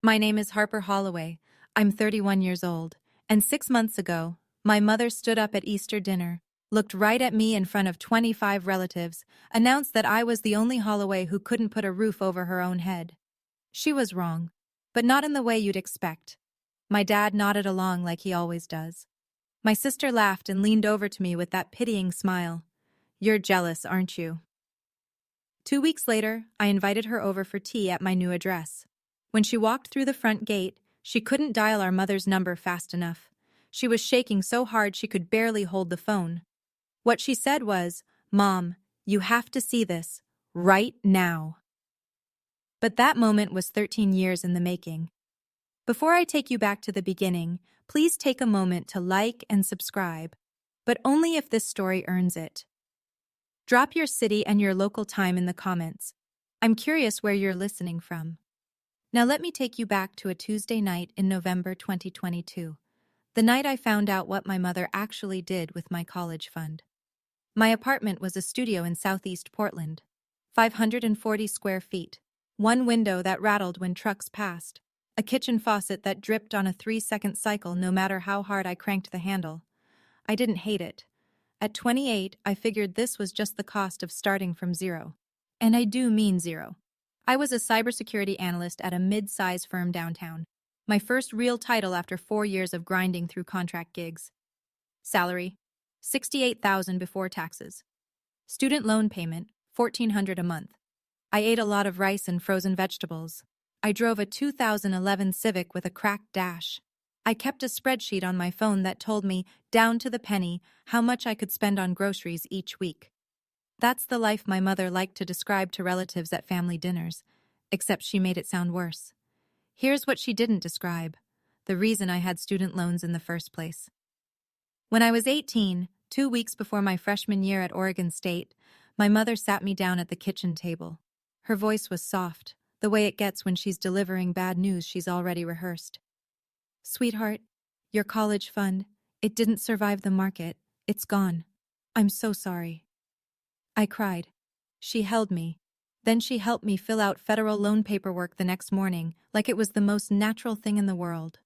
My name is Harper Holloway. I'm 31 years old, and 6 months ago, my mother stood up at Easter dinner, looked right at me in front of 25 relatives, announced that I was the only Holloway who couldn't put a roof over her own head. She was wrong, but not in the way you'd expect. My dad nodded along like he always does. My sister laughed and leaned over to me with that pitying smile. "You're jealous, aren't you?" 2 weeks later, I invited her over for tea at my new address. When she walked through the front gate, she couldn't dial our mother's number fast enough. She was shaking so hard she could barely hold the phone. What she said was, "Mom, you have to see this, right now." But that moment was 13 years in the making. Before I take you back to the beginning, please take a moment to like and subscribe, but only if this story earns it. Drop your city and your local time in the comments. I'm curious where you're listening from. Now let me take you back to a Tuesday night in November 2022, the night I found out what my mother actually did with my college fund. My apartment was a studio in Southeast Portland, 540 square feet, one window that rattled when trucks passed, a kitchen faucet that dripped on a 3-second cycle no matter how hard I cranked the handle. I didn't hate it. At 28, I figured this was just the cost of starting from zero. And I do mean zero. I was a cybersecurity analyst at a mid-size firm downtown, my first real title after 4 years of grinding through contract gigs. Salary, $68,000 before taxes. Student loan payment, $1,400 a month. I ate a lot of rice and frozen vegetables. I drove a 2011 Civic with a cracked dash. I kept a spreadsheet on my phone that told me, down to the penny, how much I could spend on groceries each week. That's the life my mother liked to describe to relatives at family dinners, except she made it sound worse. Here's what she didn't describe: the reason I had student loans in the first place. When I was 18, 2 weeks before my freshman year at Oregon State, my mother sat me down at the kitchen table. Her voice was soft, the way it gets when she's delivering bad news she's already rehearsed. "Sweetheart, your college fund, it didn't survive the market. It's gone. I'm so sorry." I cried. She held me. Then she helped me fill out federal loan paperwork the next morning, like it was the most natural thing in the world.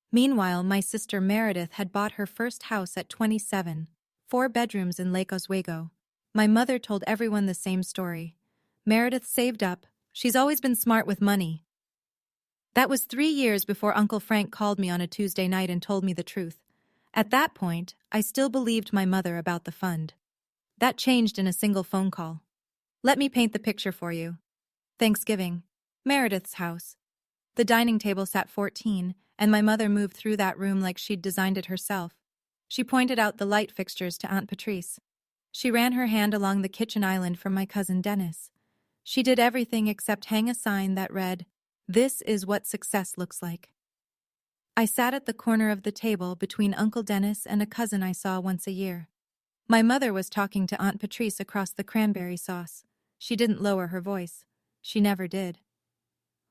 Meanwhile, my sister Meredith had bought her first house at 27, 4 bedrooms in Lake Oswego. My mother told everyone the same story. Meredith saved up. She's always been smart with money. That was 3 years before Uncle Frank called me on a Tuesday night and told me the truth. At that point, I still believed my mother about the fund. That changed in a single phone call. Let me paint the picture for you. Thanksgiving. Meredith's house. The dining table sat 14, and my mother moved through that room like she'd designed it herself. She pointed out the light fixtures to Aunt Patrice. She ran her hand along the kitchen island for my cousin Dennis. She did everything except hang a sign that read, "This is what success looks like." I sat at the corner of the table between Uncle Dennis and a cousin I saw once a year. My mother was talking to Aunt Patrice across the cranberry sauce. She didn't lower her voice. She never did.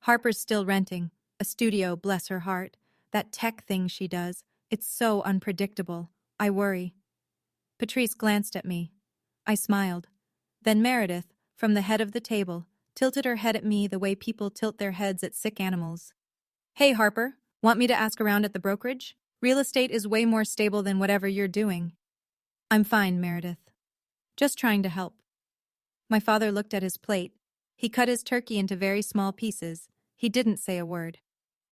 "Harper's still renting. A studio, bless her heart. That tech thing she does. It's so unpredictable. I worry." Patrice glanced at me. I smiled. Then Meredith, from the head of the table, tilted her head at me the way people tilt their heads at sick animals. "Hey, Harper, want me to ask around at the brokerage? Real estate is way more stable than whatever you're doing." "I'm fine, Meredith. Just trying to help." My father looked at his plate. He cut his turkey into very small pieces. He didn't say a word.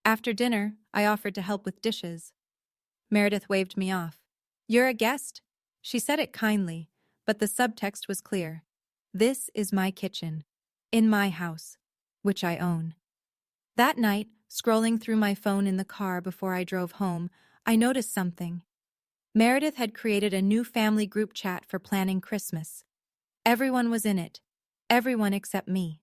After dinner, I offered to help with dishes. Meredith waved me off. "You're a guest." She said it kindly, but the subtext was clear. This is my kitchen. In my house, which I own. That night, scrolling through my phone in the car before I drove home, I noticed something. Meredith had created a new family group chat for planning Christmas. Everyone was in it. Everyone except me.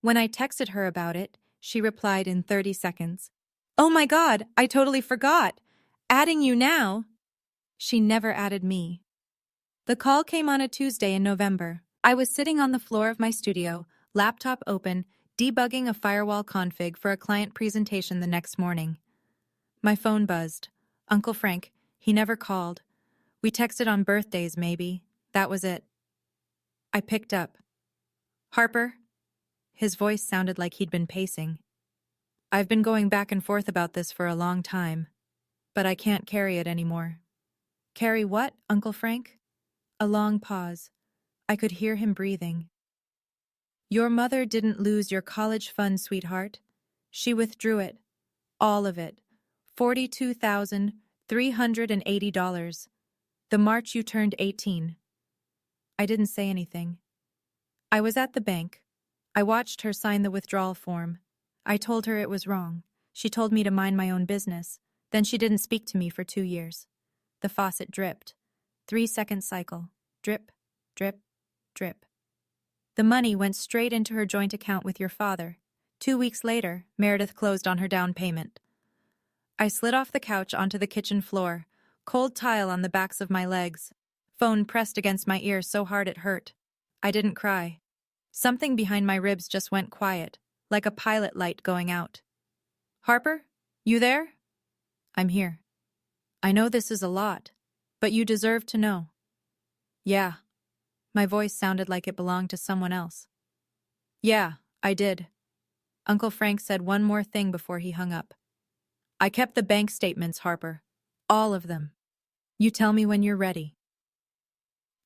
When I texted her about it, she replied in 30 seconds. "Oh my God, I totally forgot. Adding you now." She never added me. The call came on a Tuesday in November. I was sitting on the floor of my studio, laptop open, debugging a firewall config for a client presentation the next morning. My phone buzzed. Uncle Frank. He never called. We texted on birthdays, maybe. That was it. I picked up. "Harper?" His voice sounded like he'd been pacing. I've been going back and forth about this for a long time, but I can't carry it anymore. Carry what, Uncle Frank? A long pause. I could hear him breathing. Your mother didn't lose your college fund, sweetheart. She withdrew it. All of it. $42,380. The March you turned 18. I didn't say anything. I was at the bank. I watched her sign the withdrawal form. I told her it was wrong. She told me to mind my own business. Then she didn't speak to me for 2 years. The faucet dripped. 3-second cycle. Drip, drip, drip. The money went straight into her joint account with your father. 2 weeks later, Meredith closed on her down payment. I slid off the couch onto the kitchen floor, cold tile on the backs of my legs. Phone pressed against my ear so hard it hurt. I didn't cry. Something behind my ribs just went quiet, like a pilot light going out. Harper, you there? I'm here. I know this is a lot, but you deserve to know. Yeah. My voice sounded like it belonged to someone else. Yeah, I did. Uncle Frank said one more thing before he hung up. I kept the bank statements, Harper. All of them. You tell me when you're ready.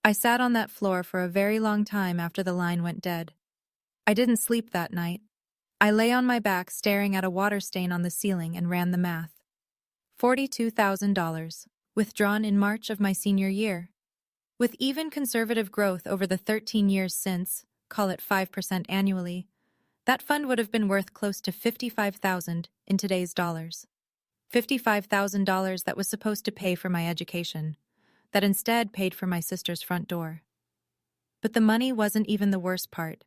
I sat on that floor for a very long time after the line went dead. I didn't sleep that night. I lay on my back staring at a water stain on the ceiling and ran the math. $42,000, withdrawn in March of my senior year. With even conservative growth over the 13 years since, call it 5% annually, that fund would have been worth close to $55,000 in today's dollars. $55,000 that was supposed to pay for my education, that instead paid for my sister's front door. But the money wasn't even the worst part.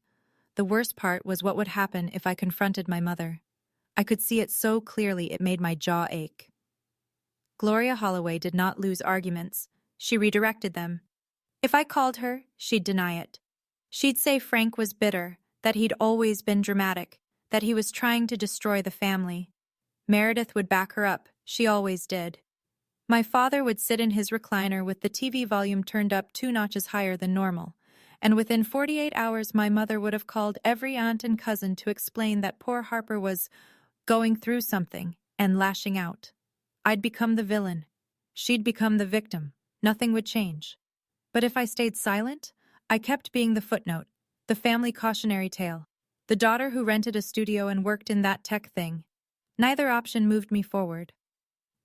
The worst part was what would happen if I confronted my mother. I could see it so clearly it made my jaw ache. Gloria Holloway did not lose arguments. She redirected them. If I called her, she'd deny it. She'd say Frank was bitter, that he'd always been dramatic, that he was trying to destroy the family. Meredith would back her up. She always did. My father would sit in his recliner with the TV volume turned up 2 notches higher than normal, and within 48 hours my mother would have called every aunt and cousin to explain that poor Harper was going through something and lashing out. I'd become the villain. She'd become the victim. Nothing would change. But if I stayed silent, I kept being the footnote, the family cautionary tale, the daughter who rented a studio and worked in that tech thing. Neither option moved me forward.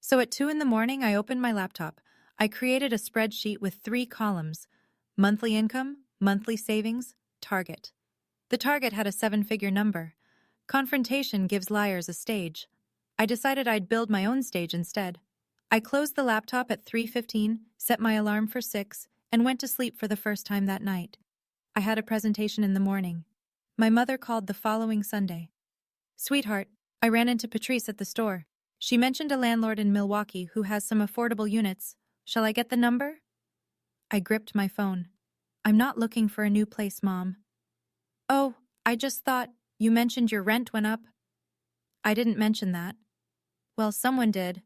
So at 2 a.m, I opened my laptop. I created a spreadsheet with 3 columns: monthly income, monthly savings, target. The target had a 7-figure number. Confrontation gives liars a stage. I decided I'd build my own stage instead. I closed the laptop at 3:15, set my alarm for 6, and went to sleep for the first time that night. I had a presentation in the morning. My mother called the following Sunday. Sweetheart, I ran into Patrice at the store. She mentioned a landlord in Milwaukee who has some affordable units. Shall I get the number? I gripped my phone. I'm not looking for a new place, Mom. Oh, I just thought you mentioned your rent went up. I didn't mention that. Well, someone did.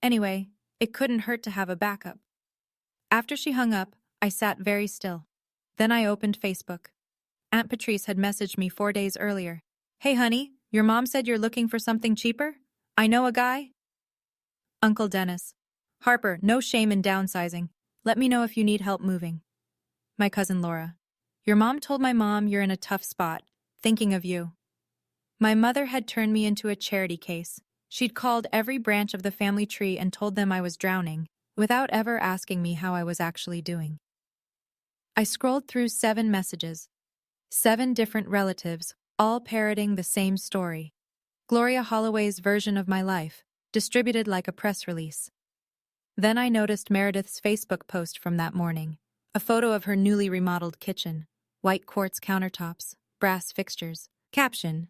Anyway, it couldn't hurt to have a backup. After she hung up, I sat very still. Then I opened Facebook. Aunt Patrice had messaged me 4 days earlier. Hey, honey, your mom said you're looking for something cheaper? I know a guy. Uncle Dennis. Harper, no shame in downsizing. Let me know if you need help moving. My cousin Laura. Your mom told my mom you're in a tough spot. Thinking of you. My mother had turned me into a charity case. She'd called every branch of the family tree and told them I was drowning, without ever asking me how I was actually doing. I scrolled through 7 messages. 7 different relatives, all parroting the same story. Gloria Holloway's version of my life, distributed like a press release. Then I noticed Meredith's Facebook post from that morning. A photo of her newly remodeled kitchen. White quartz countertops, brass fixtures. Caption: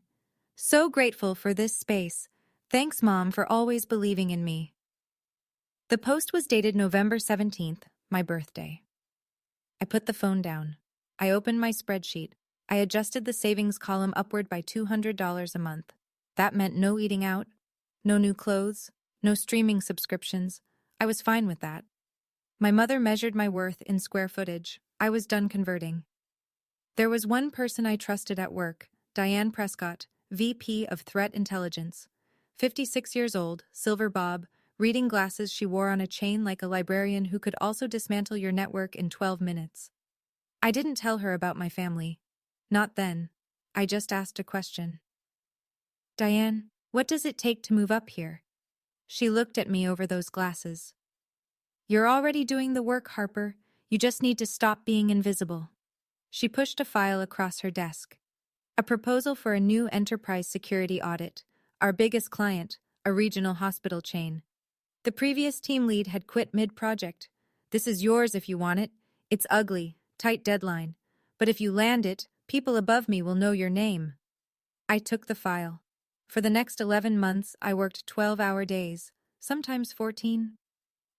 So grateful for this space. Thanks, Mom, for always believing in me. The post was dated November 17th, my birthday. I put the phone down. I opened my spreadsheet. I adjusted the savings column upward by $200 a month. That meant no eating out, no new clothes, no streaming subscriptions. I was fine with that. My mother measured my worth in square footage. I was done converting. There was one person I trusted at work, Diane Prescott, VP of Threat Intelligence. 56 years old, silver bob, reading glasses she wore on a chain like a librarian who could also dismantle your network in 12 minutes. I didn't tell her about my family. Not then. I just asked a question. Diane, what does it take to move up here? She looked at me over those glasses. You're already doing the work, Harper. You just need to stop being invisible. She pushed a file across her desk. A proposal for a new enterprise security audit. Our biggest client, a regional hospital chain. The previous team lead had quit mid-project. This is yours if you want it. It's ugly, tight deadline. But if you land it, people above me will know your name. I took the file. For the next 11 months, I worked 12-hour days, sometimes 14.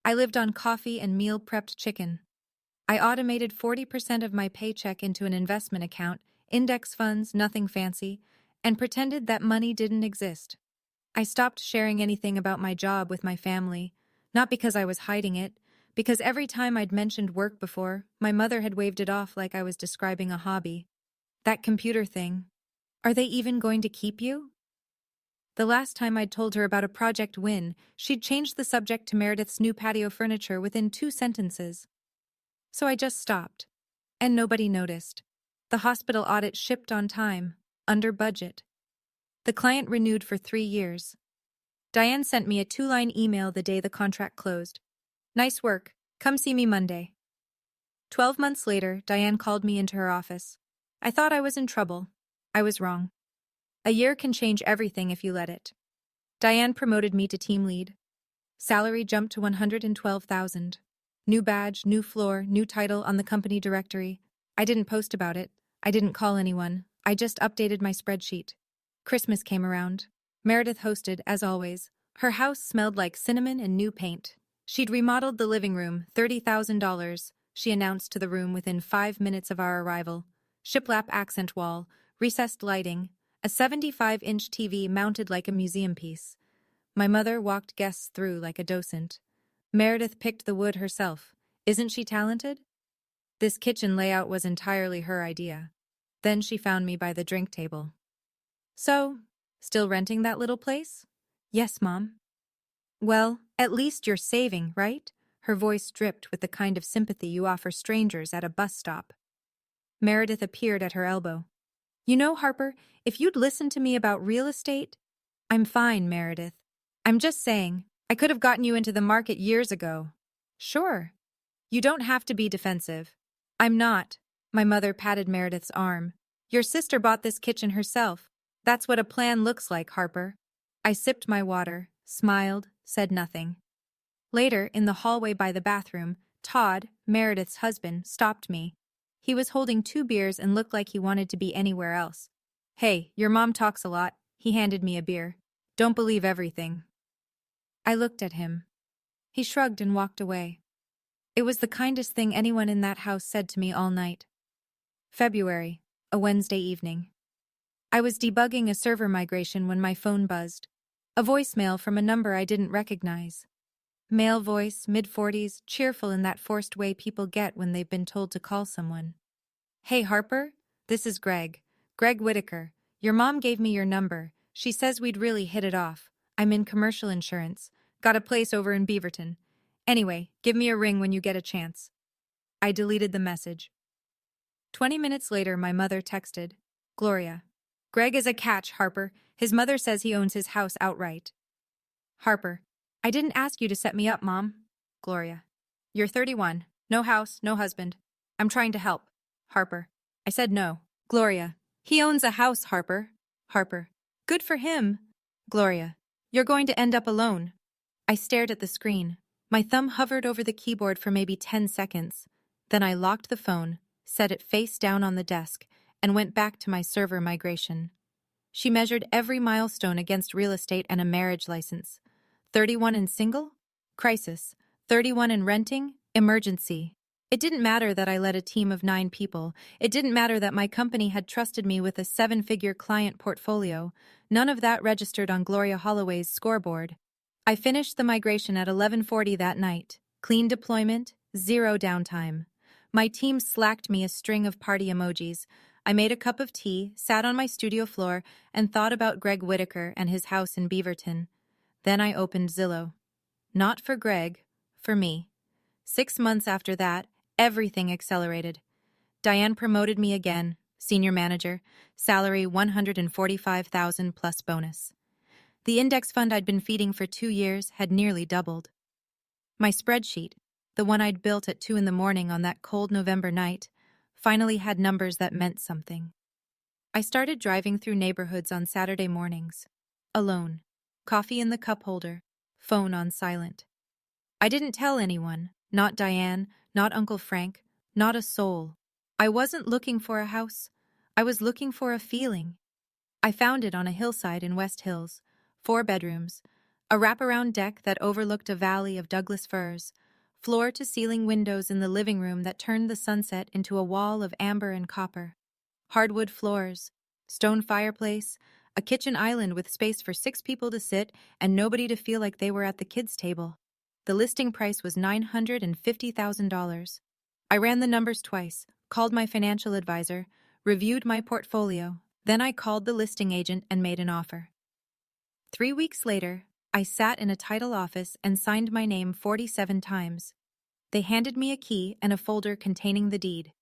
I lived on coffee and meal-prepped chicken. I automated 40% of my paycheck into an investment account, index funds, nothing fancy, and pretended that money didn't exist. I stopped sharing anything about my job with my family, not because I was hiding it, because every time I'd mentioned work before, my mother had waved it off like I was describing a hobby. That computer thing. Are they even going to keep you? The last time I'd told her about a project win, she'd changed the subject to Meredith's new patio furniture within 2 sentences. So I just stopped. And nobody noticed. The hospital audit shipped on time, under budget. The client renewed for 3 years. Diane sent me a 2-line email the day the contract closed. Nice work. Come see me Monday. 12 months later, Diane called me into her office. I thought I was in trouble. I was wrong. A year can change everything if you let it. Diane promoted me to team lead. Salary jumped to $112,000. New badge, new floor, new title on the company directory. I didn't post about it. I didn't call anyone. I just updated my spreadsheet. Christmas came around. Meredith hosted, as always. Her house smelled like cinnamon and new paint. She'd remodeled the living room, $30,000, she announced to the room within 5 minutes of our arrival. Shiplap accent wall, recessed lighting, a 75-inch TV mounted like a museum piece. My mother walked guests through like a docent. Meredith picked the wood herself. Isn't she talented? This kitchen layout was entirely her idea. Then she found me by the drink table. So, still renting that little place? Yes, Mom. Well, at least you're saving, right? Her voice dripped with the kind of sympathy you offer strangers at a bus stop. Meredith appeared at her elbow. You know, Harper, if you'd listened to me about real estate... I'm fine, Meredith. I'm just saying, I could have gotten you into the market years ago. Sure. You don't have to be defensive. I'm not. My mother patted Meredith's arm. Your sister bought this kitchen herself. That's what a plan looks like, Harper. I sipped my water, smiled, said nothing. Later, in the hallway by the bathroom, Todd, Meredith's husband, stopped me. He was holding 2 beers and looked like he wanted to be anywhere else. Hey, your mom talks a lot. He handed me a beer. Don't believe everything. I looked at him. He shrugged and walked away. It was the kindest thing anyone in that house said to me all night. February, a Wednesday evening. I was debugging a server migration when my phone buzzed. A voicemail from a number I didn't recognize. Male voice, mid-40s, cheerful in that forced way people get when they've been told to call someone. Hey, Harper, this is Greg. Greg Whitaker. Your mom gave me your number. She says we'd really hit it off. I'm in commercial insurance. Got a place over in Beaverton. Anyway, give me a ring when you get a chance. I deleted the message. 20 minutes later, my mother texted. Gloria. Greg is a catch, Harper. His mother says he owns his house outright. Harper. I didn't ask you to set me up, Mom. Gloria. You're 31. No house, no husband. I'm trying to help. Harper. I said no. Gloria. He owns a house, Harper. Harper. Good for him. Gloria. You're going to end up alone. I stared at the screen. My thumb hovered over the keyboard for maybe 10 seconds. Then I locked the phone, set it face down on the desk, and went back to my server migration. She measured every milestone against real estate and a marriage license. 31 and single? Crisis. 31 and renting? Emergency. It didn't matter that I led a team of 9 people. It didn't matter that my company had trusted me with a 7-figure client portfolio. None of that registered on Gloria Holloway's scoreboard. I finished the migration at 11:40 that night. Clean deployment, 0 downtime. My team slacked me a string of party emojis. I made a cup of tea, sat on my studio floor, and thought about Greg Whitaker and his house in Beaverton. Then I opened Zillow. Not for Greg, for me. 6 months after that, everything accelerated. Diane promoted me again, senior manager, salary $145,000 plus bonus. The index fund I'd been feeding for 2 years had nearly doubled. My spreadsheet, the one I'd built at 2 in the morning on that cold November night, finally had numbers that meant something. I started driving through neighborhoods on Saturday mornings, alone, coffee in the cup holder, phone on silent. I didn't tell anyone, not Diane, not Uncle Frank, not a soul. I wasn't looking for a house. I was looking for a feeling. I found it on a hillside in West Hills, 4 bedrooms, a wraparound deck that overlooked a valley of Douglas firs, floor-to-ceiling windows in the living room that turned the sunset into a wall of amber and copper, hardwood floors, stone fireplace, a kitchen island with space for 6 people to sit and nobody to feel like they were at the kids' table. The listing price was $950,000. I ran the numbers twice, called my financial advisor, reviewed my portfolio, then I called the listing agent and made an offer. 3 weeks later, I sat in a title office and signed my name 47 times. They handed me a key and a folder containing the deed.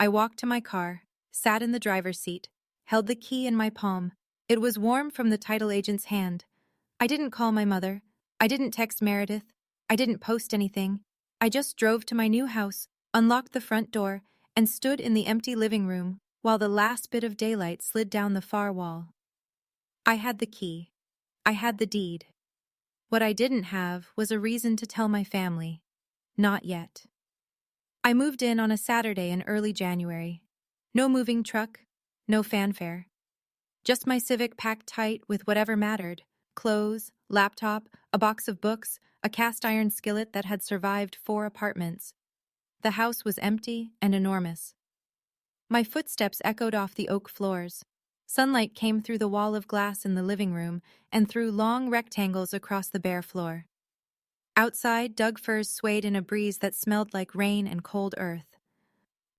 I walked to my car, sat in the driver's seat, held the key in my palm. It was warm from the title agent's hand. I didn't call my mother. I didn't text Meredith. I didn't post anything. I just drove to my new house, unlocked the front door, and stood in the empty living room while the last bit of daylight slid down the far wall. I had the key. I had the deed. What I didn't have was a reason to tell my family. Not yet. I moved in on a Saturday in early January. No moving truck, no fanfare. Just my Civic packed tight with whatever mattered: clothes, laptop, a box of books, a cast iron skillet that had survived 4 apartments. The house was empty and enormous. My footsteps echoed off the oak floors. Sunlight came through the wall of glass in the living room and through long rectangles across the bare floor. Outside, Doug firs swayed in a breeze that smelled like rain and cold earth.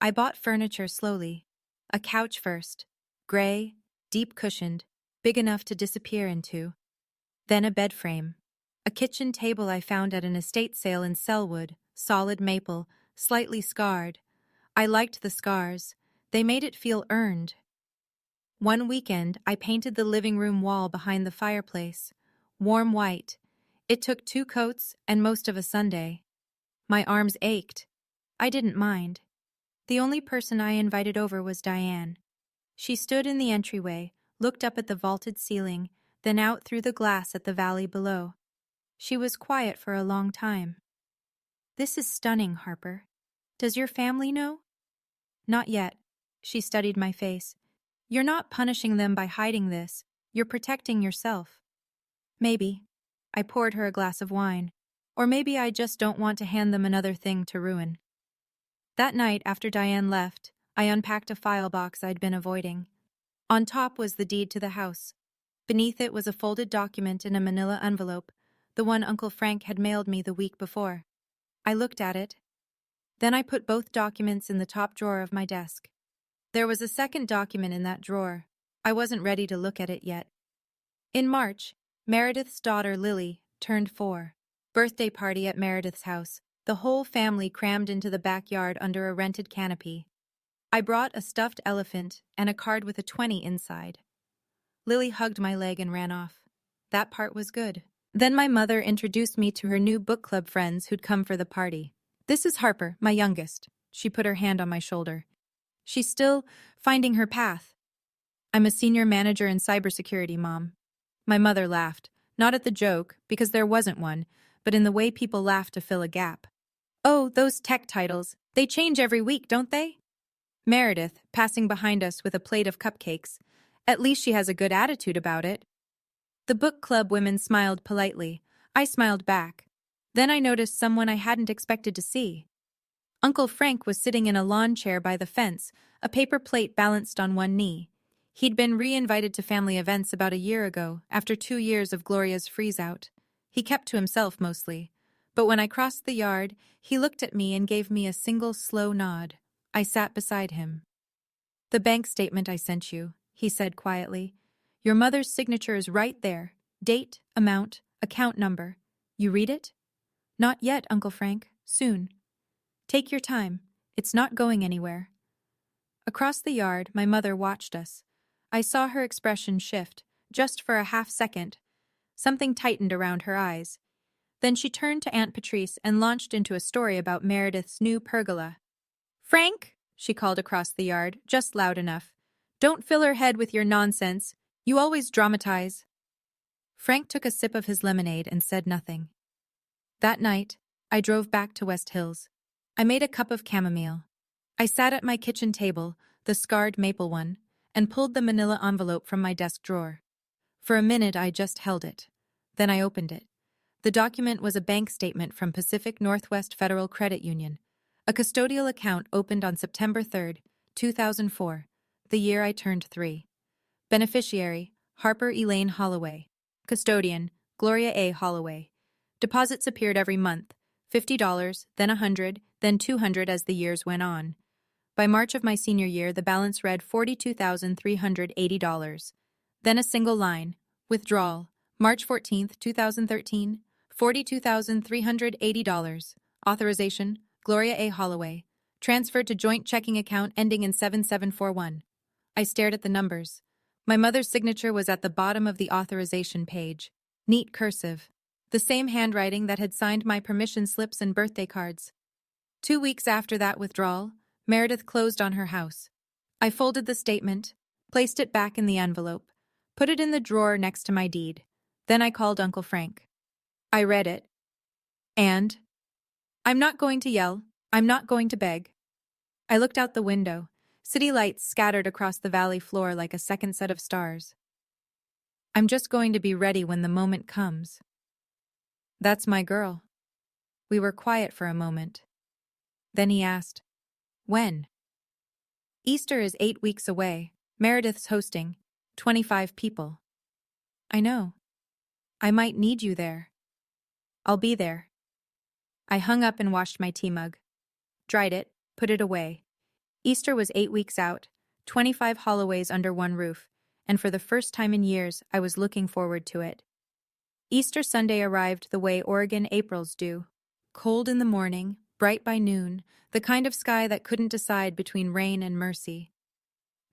I bought furniture slowly. A couch first, gray, deep-cushioned, big enough to disappear into. Then a bed frame. A kitchen table I found at an estate sale in Selwood, solid maple, slightly scarred. I liked the scars. They made it feel earned. One weekend, I painted the living room wall behind the fireplace. Warm white. It took 2 coats and most of a Sunday. My arms ached. I didn't mind. The only person I invited over was Diane. She stood in the entryway, looked up at the vaulted ceiling, then out through the glass at the valley below. She was quiet for a long time. "This is stunning, Harper. Does your family know?" "Not yet." She studied my face. "You're not punishing them by hiding this. You're protecting yourself." "Maybe." I poured her a glass of wine. "Or maybe I just don't want to hand them another thing to ruin." That night, after Diane left, I unpacked a file box I'd been avoiding. On top was the deed to the house. Beneath it was a folded document in a manila envelope, the one Uncle Frank had mailed me the week before. I looked at it. Then I put both documents in the top drawer of my desk. There was a second document in that drawer. I wasn't ready to look at it yet. In March, Meredith's daughter Lily turned 4. Birthday party at Meredith's house. The whole family crammed into the backyard under a rented canopy. I brought a stuffed elephant and a card with a 20 inside. Lily hugged my leg and ran off. That part was good. Then my mother introduced me to her new book club friends who'd come for the party. "This is Harper, my youngest." She put her hand on my shoulder. "She's still finding her path." "I'm a senior manager in cybersecurity, Mom." My mother laughed, not at the joke, because there wasn't one, but in the way people laugh to fill a gap. "Oh, those tech titles. They change every week, don't they?" Meredith, passing behind us with a plate of cupcakes. "At least she has a good attitude about it." The book club women smiled politely. I smiled back. Then I noticed someone I hadn't expected to see. Uncle Frank was sitting in a lawn chair by the fence, a paper plate balanced on one knee. He'd been re-invited to family events about a year ago, after 2 years of Gloria's freeze-out. He kept to himself mostly. But when I crossed the yard, he looked at me and gave me a single slow nod. I sat beside him. The bank statement I sent you, he said quietly. Your mother's signature is right there. Date, amount, account number. You read it? Not yet, Uncle Frank. Soon. Take your time. It's not going anywhere. Across the yard, my mother watched us. I saw her expression shift, just for a half second. Something tightened around her eyes. Then she turned to Aunt Patrice and launched into a story about Meredith's new pergola. Frank, she called across the yard, just loud enough. Don't fill her head with your nonsense. You always dramatize. Frank took a sip of his lemonade and said nothing. That night, I drove back to West Hills. I made a cup of chamomile. I sat at my kitchen table, the scarred maple one, and pulled the manila envelope from my desk drawer. For a minute I just held it. Then I opened it. The document was a bank statement from Pacific Northwest Federal Credit Union. A custodial account opened on September 3, 2004, the year I turned 3. Beneficiary, Harper Elaine Holloway. Custodian, Gloria A. Holloway. Deposits appeared every month, $50, then $100, then $200 as the years went on. By March of my senior year, the balance read $42,380. Then a single line, withdrawal, March 14, 2013, $42,380. Authorization, Gloria A. Holloway. Transferred to joint checking account ending in 7741. I stared at the numbers. My mother's signature was at the bottom of the authorization page. Neat cursive. The same handwriting that had signed my permission slips and birthday cards. 2 weeks after that withdrawal, Meredith closed on her house. I folded the statement, placed it back in the envelope, put it in the drawer next to my deed. Then I called Uncle Frank. I read it. And? I'm not going to yell. I'm not going to beg. I looked out the window. City lights scattered across the valley floor like a second set of stars. I'm just going to be ready when the moment comes. That's my girl. We were quiet for a moment. Then he asked, when? Easter is 8 weeks away. Meredith's hosting. 25 people. I know. I might need you there. I'll be there. I hung up and washed my tea mug. Dried it, put it away. Easter was 8 weeks out, 25 Holloways under one roof, and for the first time in years, I was looking forward to it. Easter Sunday arrived the way Oregon Aprils do. Cold in the morning, bright by noon, the kind of sky that couldn't decide between rain and mercy.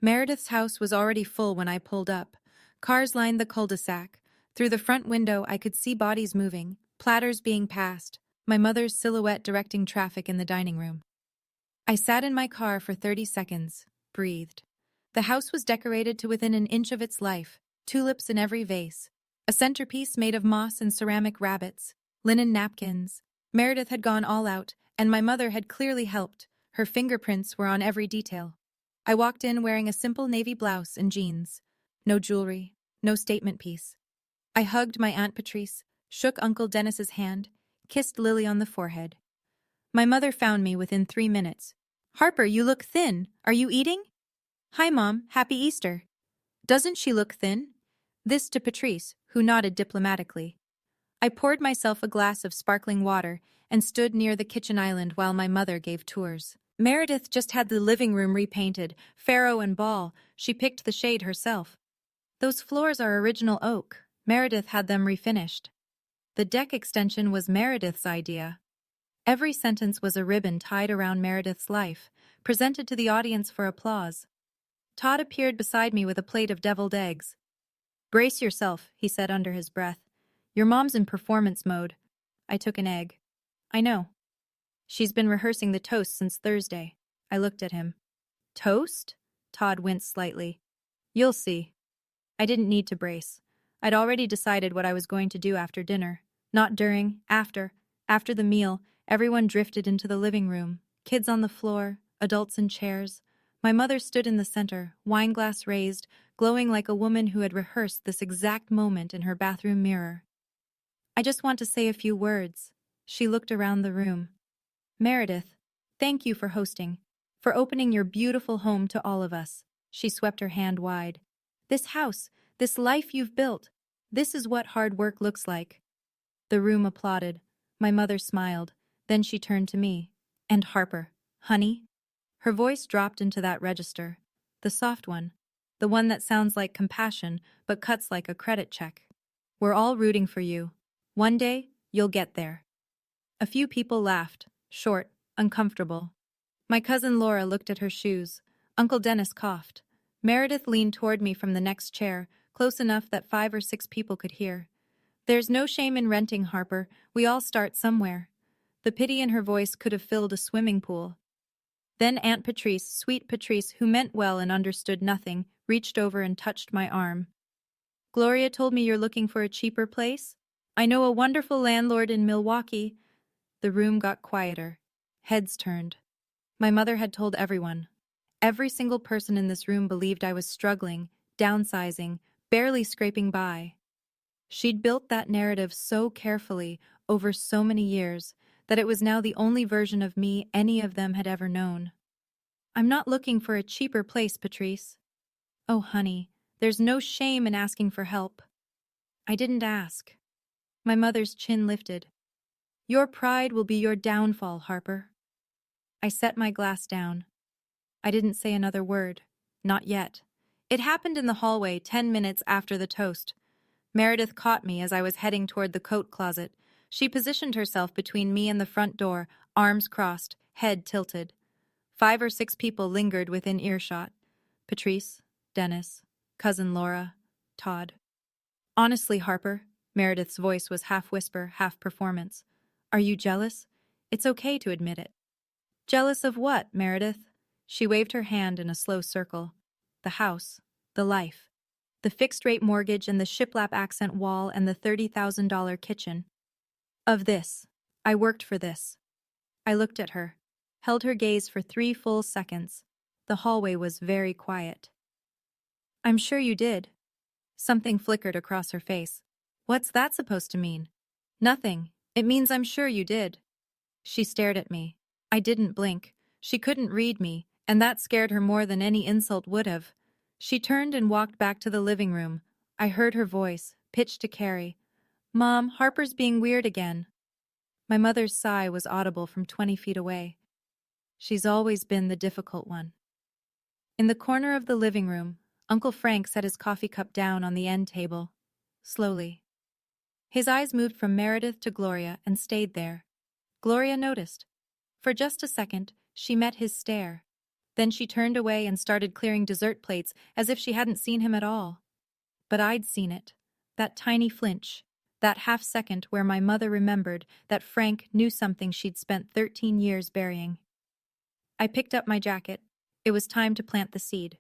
Meredith's house was already full when I pulled up. Cars lined the cul-de-sac. Through the front window, I could see bodies moving, platters being passed, my mother's silhouette directing traffic in the dining room. I sat in my car for 30 seconds, breathed. The house was decorated to within an inch of its life, tulips in every vase, a centerpiece made of moss and ceramic rabbits, linen napkins. Meredith had gone all out, and my mother had clearly helped. Her fingerprints were on every detail. I walked in wearing a simple navy blouse and jeans. No jewelry, no statement piece. I hugged my Aunt Patrice, shook Uncle Dennis's hand, kissed Lily on the forehead. My mother found me within 3 minutes. Harper, you look thin. Are you eating? Hi, Mom. Happy Easter. Doesn't she look thin? This to Patrice, who nodded diplomatically. I poured myself a glass of sparkling water and stood near the kitchen island while my mother gave tours. Meredith just had the living room repainted, Pharaoh and Ball. She picked the shade herself. Those floors are original oak. Meredith had them refinished. The deck extension was Meredith's idea. Every sentence was a ribbon tied around Meredith's life, presented to the audience for applause. Todd appeared beside me with a plate of deviled eggs. Brace yourself, he said under his breath. Your mom's in performance mode. I took an egg. I know. She's been rehearsing the toast since Thursday. I looked at him. Toast? Todd winced slightly. You'll see. I didn't need to brace. I'd already decided what I was going to do after dinner. Not during, after. After the meal, everyone drifted into the living room. Kids on the floor, adults in chairs. My mother stood in the center, wineglass raised, glowing like a woman who had rehearsed this exact moment in her bathroom mirror. I just want to say a few words. She looked around the room. Meredith, thank you for hosting, for opening your beautiful home to all of us. She swept her hand wide. This house, this life you've built, this is what hard work looks like. The room applauded. My mother smiled. Then she turned to me. And Harper, honey? Her voice dropped into that register. The soft one. The one that sounds like compassion, but cuts like a credit check. We're all rooting for you. One day, you'll get there. A few people laughed, short, uncomfortable. My cousin Laura looked at her shoes. Uncle Dennis coughed. Meredith leaned toward me from the next chair, close enough that 5 or 6 people could hear. There's no shame in renting, Harper. We all start somewhere. The pity in her voice could have filled a swimming pool. Then Aunt Patrice, sweet Patrice, who meant well and understood nothing, reached over and touched my arm. Gloria told me you're looking for a cheaper place? I know a wonderful landlord in Milwaukee. The room got quieter. Heads turned. My mother had told everyone. Every single person in this room believed I was struggling, downsizing, barely scraping by. She'd built that narrative so carefully over so many years that it was now the only version of me any of them had ever known. I'm not looking for a cheaper place, Patrice. Oh, honey, there's no shame in asking for help. I didn't ask. My mother's chin lifted. Your pride will be your downfall, Harper. I set my glass down. I didn't say another word. Not yet. It happened in the hallway 10 minutes after the toast. Meredith caught me as I was heading toward the coat closet. She positioned herself between me and the front door, arms crossed, head tilted. 5 or 6 people lingered within earshot. Patrice, Dennis, cousin Laura, Todd. Honestly, Harper, Meredith's voice was half whisper, half performance. Are you jealous? It's okay to admit it. Jealous of what, Meredith? She waved her hand in a slow circle. The house, the life, the fixed-rate mortgage and the shiplap accent wall and the $30,000 kitchen. Of this. I worked for this. I looked at her, held her gaze for 3 full seconds. The hallway was very quiet. I'm sure you did. Something flickered across her face. What's that supposed to mean? Nothing. It means I'm sure you did. She stared at me. I didn't blink. She couldn't read me, and that scared her more than any insult would have. She turned and walked back to the living room. I heard her voice, pitched to Carrie. Mom, Harper's being weird again. My mother's sigh was audible from 20 feet away. She's always been the difficult one. In the corner of the living room, Uncle Frank set his coffee cup down on the end table. Slowly. His eyes moved from Meredith to Gloria and stayed there. Gloria noticed. For just a second, she met his stare. Then she turned away and started clearing dessert plates as if she hadn't seen him at all. But I'd seen it. That tiny flinch. That half-second where my mother remembered that Frank knew something she'd spent 13 years burying. I picked up my jacket. It was time to plant the seed.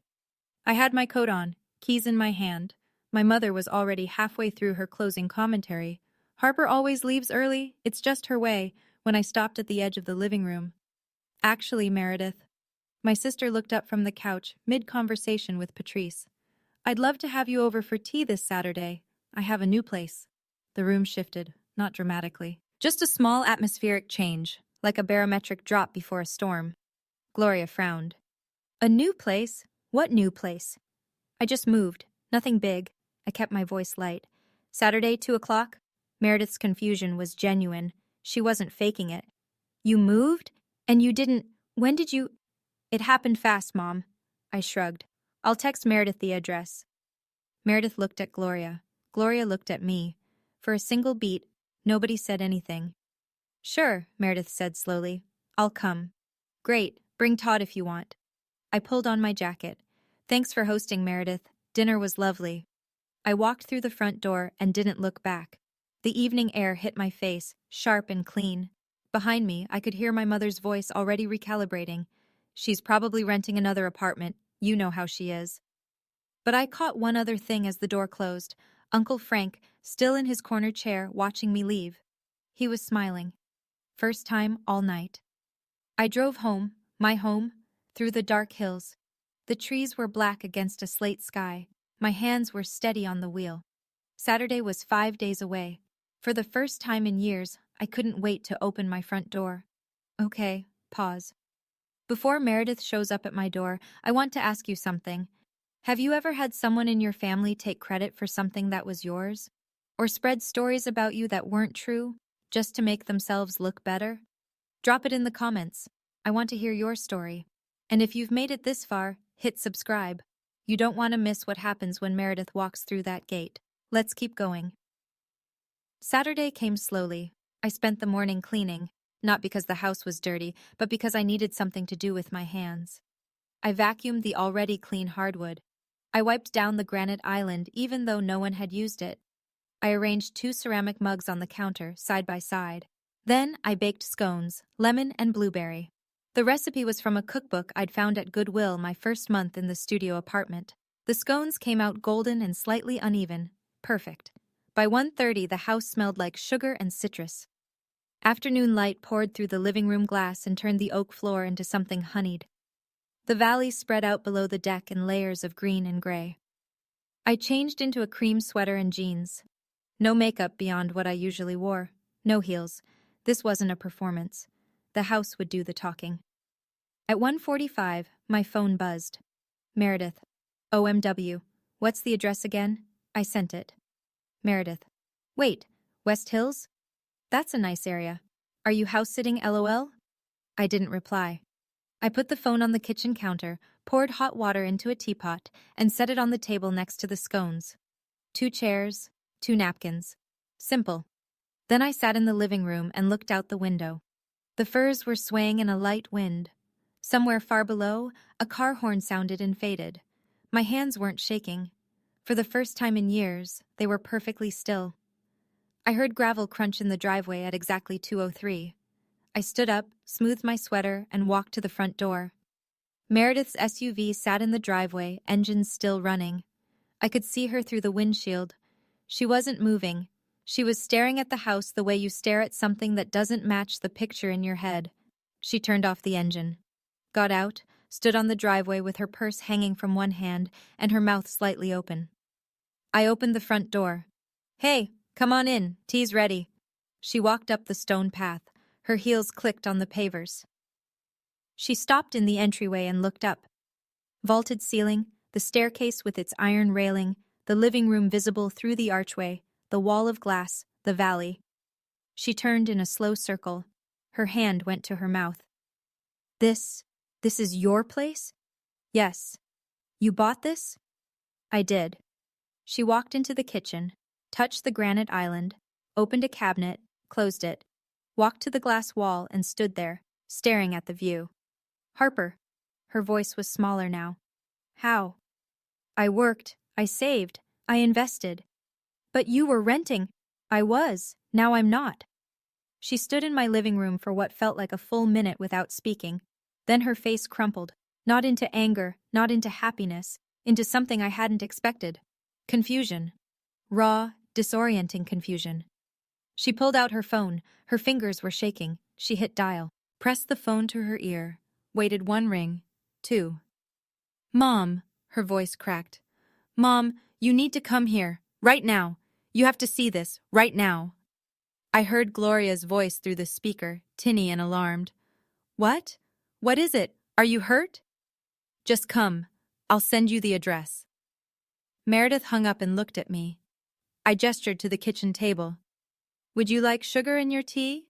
I had my coat on, keys in my hand. My mother was already halfway through her closing commentary. Harper always leaves early, it's just her way, when I stopped at the edge of the living room. Actually, Meredith. My sister looked up from the couch, mid-conversation with Patrice. I'd love to have you over for tea this Saturday. I have a new place. The room shifted, not dramatically. Just a small atmospheric change, like a barometric drop before a storm. Gloria frowned. A new place? What new place? I just moved. Nothing big. I kept my voice light. Saturday, 2 o'clock? Meredith's confusion was genuine. She wasn't faking it. You moved? And you didn't... When did you... It happened fast, Mom. I shrugged. I'll text Meredith the address. Meredith looked at Gloria. Gloria looked at me. For a single beat, nobody said anything. Sure, Meredith said slowly. I'll come. Great. Bring Todd if you want. I pulled on my jacket. Thanks for hosting, Meredith. Dinner was lovely. I walked through the front door and didn't look back. The evening air hit my face, sharp and clean. Behind me, I could hear my mother's voice already recalibrating. She's probably renting another apartment. You know how she is. But I caught one other thing as the door closed. Uncle Frank, still in his corner chair, watching me leave. He was smiling. First time all night. I drove home, my home, through the dark hills. The trees were black against a slate sky. My hands were steady on the wheel. Saturday was 5 days away. For the first time in years, I couldn't wait to open my front door. Okay, pause. Before Meredith shows up at my door, I want to ask you something. Have you ever had someone in your family take credit for something that was yours? Or spread stories about you that weren't true, just to make themselves look better? Drop it in the comments. I want to hear your story. And if you've made it this far, hit subscribe. You don't want to miss what happens when Meredith walks through that gate. Let's keep going. Saturday came slowly. I spent the morning cleaning, not because the house was dirty, but because I needed something to do with my hands. I vacuumed the already clean hardwood. I wiped down the granite island even though no one had used it. I arranged 2 ceramic mugs on the counter, side by side. Then I baked scones, lemon and blueberry. The recipe was from a cookbook I'd found at Goodwill my first month in the studio apartment. The scones came out golden and slightly uneven. Perfect. By 1:30, the house smelled like sugar and citrus. Afternoon light poured through the living room glass and turned the oak floor into something honeyed. The valley spread out below the deck in layers of green and gray. I changed into a cream sweater and jeans. No makeup beyond what I usually wore. No heels. This wasn't a performance. The house would do the talking. At 1:45, my phone buzzed. Meredith. OMW. What's the address again? I sent it. Meredith. Wait, West Hills? That's a nice area. Are you house-sitting LOL? I didn't reply. I put the phone on the kitchen counter, poured hot water into a teapot, and set it on the table next to the scones. 2 chairs, 2 napkins. Simple. Then I sat in the living room and looked out the window. The firs were swaying in a light wind. Somewhere far below, a car horn sounded and faded. My hands weren't shaking. For the first time in years, they were perfectly still. I heard gravel crunch in the driveway at exactly 2:03. I stood up, smoothed my sweater, and walked to the front door. Meredith's SUV sat in the driveway, engines still running. I could see her through the windshield. She wasn't moving. She was staring at the house the way you stare at something that doesn't match the picture in your head. She turned off the engine, got out, stood on the driveway with her purse hanging from one hand and her mouth slightly open. I opened the front door. Hey, come on in, tea's ready. She walked up the stone path. Her heels clicked on the pavers. She stopped in the entryway and looked up. Vaulted ceiling, the staircase with its iron railing, the living room visible through the archway, the wall of glass, the valley. She turned in a slow circle. Her hand went to her mouth. This is your place? Yes. You bought this? I did. She walked into the kitchen, touched the granite island, opened a cabinet, closed it, walked to the glass wall and stood there, staring at the view. Harper. Her voice was smaller now. How? I worked, I saved, I invested. But you were renting. I was, now I'm not. She stood in my living room for what felt like a full minute without speaking. Then her face crumpled, not into anger, not into happiness, into something I hadn't expected. Confusion. Raw, disorienting confusion. She pulled out her phone. Her fingers were shaking. She hit dial, pressed the phone to her ear, waited 1 ring, 2. Mom, her voice cracked. Mom, you need to come here, right now. You have to see this, right now. I heard Gloria's voice through the speaker, tinny and alarmed. What? What is it? Are you hurt? Just come. I'll send you the address. Meredith hung up and looked at me. I gestured to the kitchen table. Would you like sugar in your tea?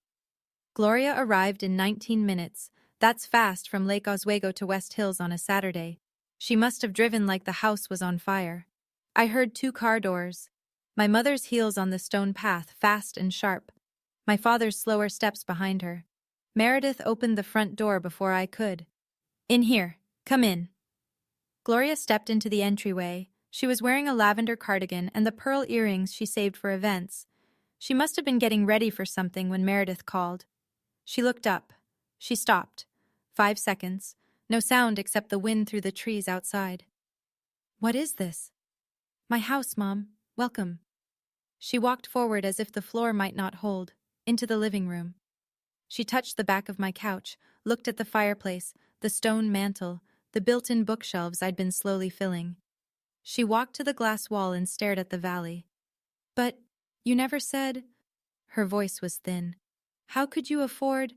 Gloria arrived in 19 minutes. That's fast from Lake Oswego to West Hills on a Saturday. She must have driven like the house was on fire. I heard 2 car doors. My mother's heels on the stone path, fast and sharp. My father's slower steps behind her. Meredith opened the front door before I could. In here. Come in. Gloria stepped into the entryway. She was wearing a lavender cardigan and the pearl earrings she saved for events. She must have been getting ready for something when Meredith called. She looked up. She stopped. 5 seconds. No sound except the wind through the trees outside. What is this? My house, Mom. Welcome. She walked forward as if the floor might not hold, into the living room. She touched the back of my couch, looked at the fireplace, the stone mantel, the built-in bookshelves I'd been slowly filling. She walked to the glass wall and stared at the valley. But you never said... Her voice was thin. How could you afford...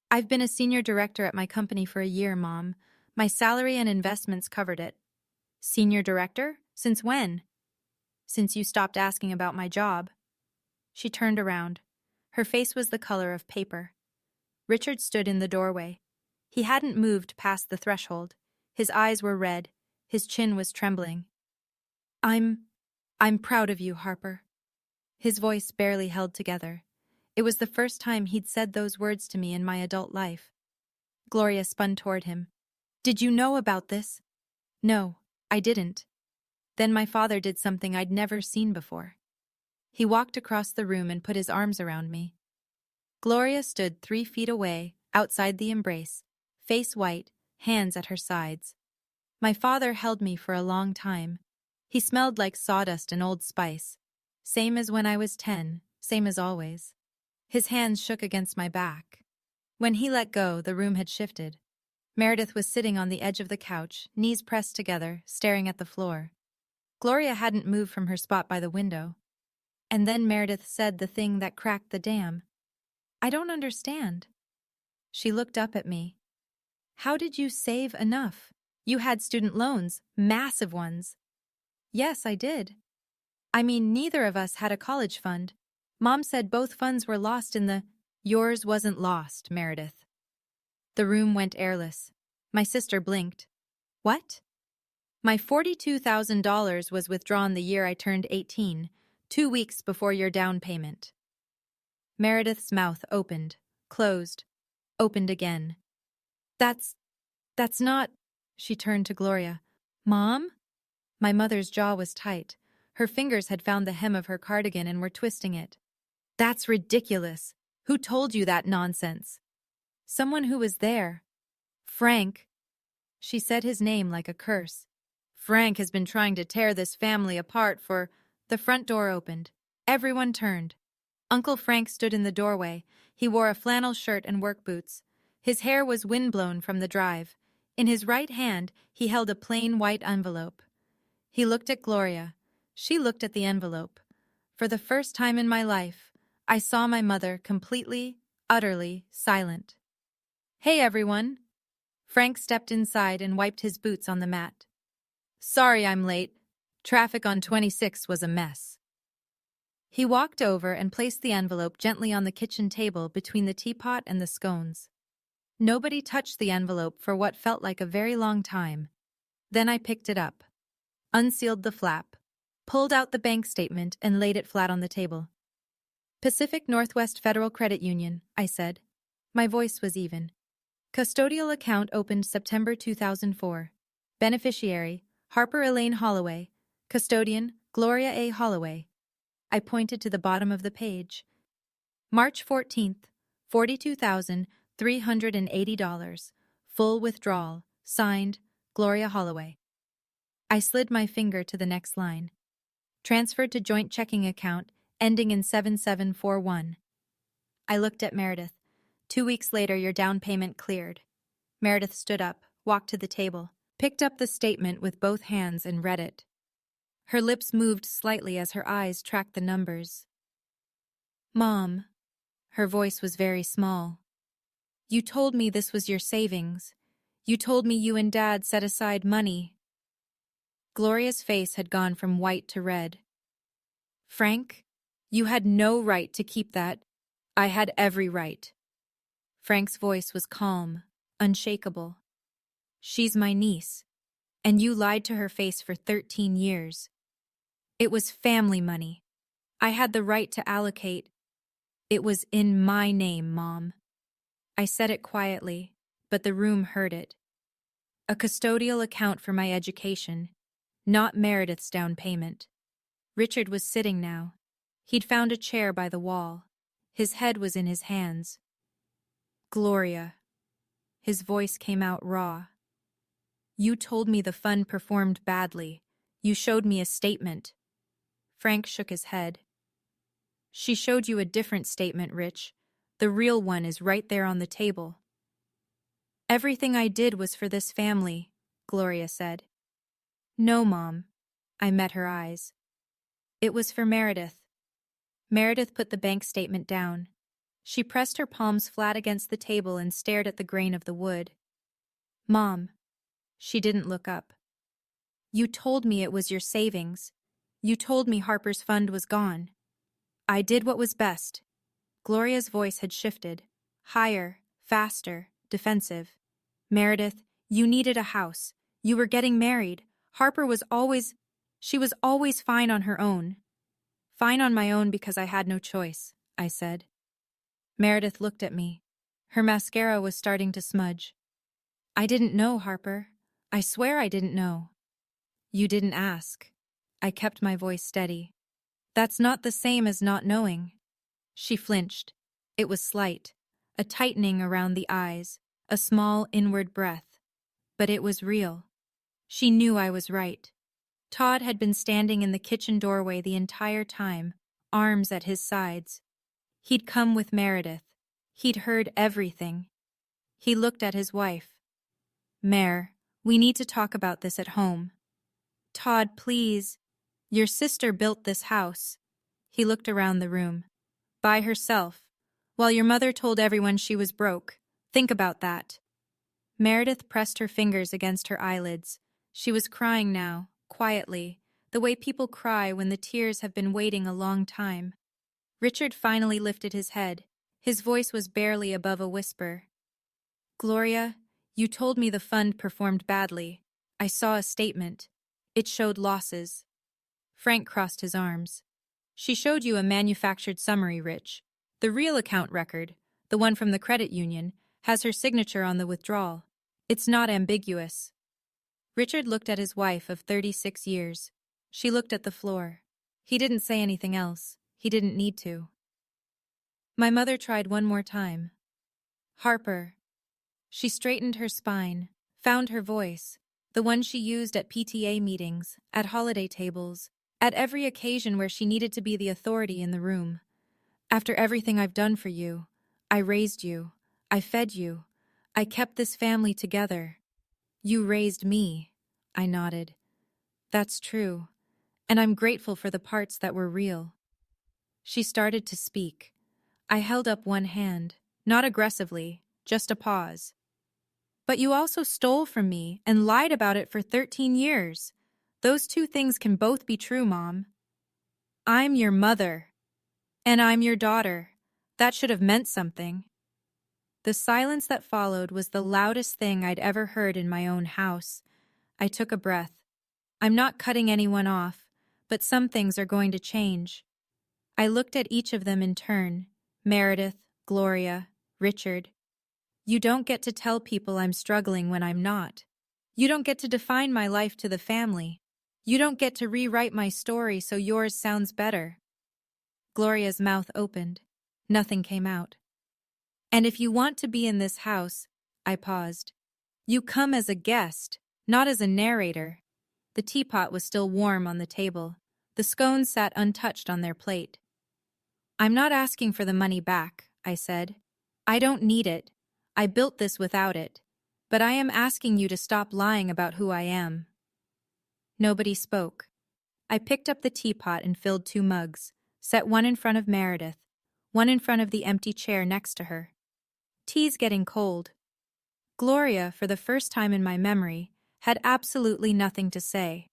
I've been a senior director at my company for a year, Mom. My salary and investments covered it. Senior director? Since when? Since you stopped asking about my job. She turned around. Her face was the color of paper. Richard stood in the doorway. He hadn't moved past the threshold. His eyes were red. His chin was trembling. I'm proud of you, Harper. His voice barely held together. It was the first time he'd said those words to me in my adult life. Gloria spun toward him. Did you know about this? No, I didn't. Then my father did something I'd never seen before. He walked across the room and put his arms around me. Gloria stood 3 feet away, outside the embrace, face white, hands at her sides. My father held me for a long time. He smelled like sawdust and Old Spice. Same as when I was 10, same as always. His hands shook against my back. When he let go, the room had shifted. Meredith was sitting on the edge of the couch, knees pressed together, staring at the floor. Gloria hadn't moved from her spot by the window. And then Meredith said the thing that cracked the dam. I don't understand. She looked up at me. How did you save enough? You had student loans, massive ones. Yes, I did. I mean, neither of us had a college fund. Mom said both funds were lost in the— Yours wasn't lost, Meredith. The room went airless. My sister blinked. What? My $42,000 was withdrawn the year I turned 18, 2 weeks before your down payment. Meredith's mouth opened, closed, opened again. That's not— She turned to Gloria. Mom? My mother's jaw was tight. Her fingers had found the hem of her cardigan and were twisting it. That's ridiculous. Who told you that nonsense? Someone who was there. Frank. She said his name like a curse. Frank has been trying to tear this family apart for— The front door opened. Everyone turned. Uncle Frank stood in the doorway. He wore a flannel shirt and work boots. His hair was windblown from the drive. In his right hand, he held a plain white envelope. He looked at Gloria. She looked at the envelope. For the first time in my life, I saw my mother completely, utterly silent. Hey, everyone. Frank stepped inside and wiped his boots on the mat. Sorry I'm late. Traffic on 26 was a mess. He walked over and placed the envelope gently on the kitchen table between the teapot and the scones. Nobody touched the envelope for what felt like a very long time. Then I picked it up, unsealed the flap, pulled out the bank statement and laid it flat on the table. Pacific Northwest Federal Credit Union, I said. My voice was even. Custodial account opened September 2004. Beneficiary, Harper Elaine Holloway. Custodian, Gloria A. Holloway. I pointed to the bottom of the page. March 14th, $42,380. Full withdrawal. Signed, Gloria Holloway. I slid my finger to the next line. Transferred to joint checking account, ending in 7741. I looked at Meredith. 2 weeks later, your down payment cleared. Meredith stood up, walked to the table, picked up the statement with both hands and read it. Her lips moved slightly as her eyes tracked the numbers. Mom. Her voice was very small. You told me this was your savings. You told me you and Dad set aside money. Gloria's face had gone from white to red. Frank, you had no right to keep that. I had every right. Frank's voice was calm, unshakable. She's my niece, and you lied to her face for 13 years. It was family money. I had the right to allocate. It was in my name, Mom. I said it quietly, but the room heard it. A custodial account for my education, not Meredith's down payment. Richard was sitting now. He'd found a chair by the wall. His head was in his hands. Gloria. His voice came out raw. You told me the fund performed badly. You showed me a statement. Frank shook his head. She showed you a different statement, Rich. The real one is right there on the table. Everything I did was for this family, Gloria said. No, Mom. I met her eyes. It was for Meredith. Meredith put the bank statement down. She pressed her palms flat against the table and stared at the grain of the wood. Mom. She didn't look up. You told me it was your savings. You told me Harper's fund was gone. I did what was best. Gloria's voice had shifted. Higher, faster, defensive. Meredith, you needed a house. You were getting married. She was always fine on her own. Fine on my own because I had no choice, I said. Meredith looked at me. Her mascara was starting to smudge. I didn't know, Harper. I swear I didn't know. You didn't ask. I kept my voice steady. That's not the same as not knowing. She flinched. It was slight, a tightening around the eyes, a small inward breath. But it was real. She knew I was right. Todd had been standing in the kitchen doorway the entire time, arms at his sides. He'd come with Meredith. He'd heard everything. He looked at his wife. Mare, we need to talk about this at home. Todd, please. Your sister built this house. He looked around the room. By herself, while your mother told everyone she was broke. Think about that. Meredith pressed her fingers against her eyelids. She was crying now, quietly, the way people cry when the tears have been waiting a long time. Richard finally lifted his head. His voice was barely above a whisper. Gloria, you told me the fund performed badly. I saw a statement. It showed losses. Frank crossed his arms. She showed you a manufactured summary, Rich. The real account record, the one from the credit union, has her signature on the withdrawal. It's not ambiguous. Richard looked at his wife of 36 years. She looked at the floor. He didn't say anything else. He didn't need to. My mother tried one more time. Harper. She straightened her spine, found her voice, the one she used at PTA meetings, at holiday tables, at every occasion where she needed to be the authority in the room. After everything I've done for you, I raised you, I fed you, I kept this family together. You raised me, I nodded. That's true, and I'm grateful for the parts that were real. She started to speak. I held up one hand, not aggressively, just a pause. But you also stole from me and lied about it for 13 years. Those two things can both be true, Mom. I'm your mother. And I'm your daughter. That should have meant something. The silence that followed was the loudest thing I'd ever heard in my own house. I took a breath. I'm not cutting anyone off, but some things are going to change. I looked at each of them in turn. Meredith, Gloria, Richard. You don't get to tell people I'm struggling when I'm not. You don't get to define my life to the family. You don't get to rewrite my story so yours sounds better. Gloria's mouth opened. Nothing came out. And if you want to be in this house, I paused. You come as a guest, not as a narrator. The teapot was still warm on the table. The scones sat untouched on their plate. I'm not asking for the money back, I said. I don't need it. I built this without it. But I am asking you to stop lying about who I am. Nobody spoke. I picked up the teapot and filled 2 mugs, set one in front of Meredith, one in front of the empty chair next to her. Tea's getting cold. Gloria, for the first time in my memory, had absolutely nothing to say.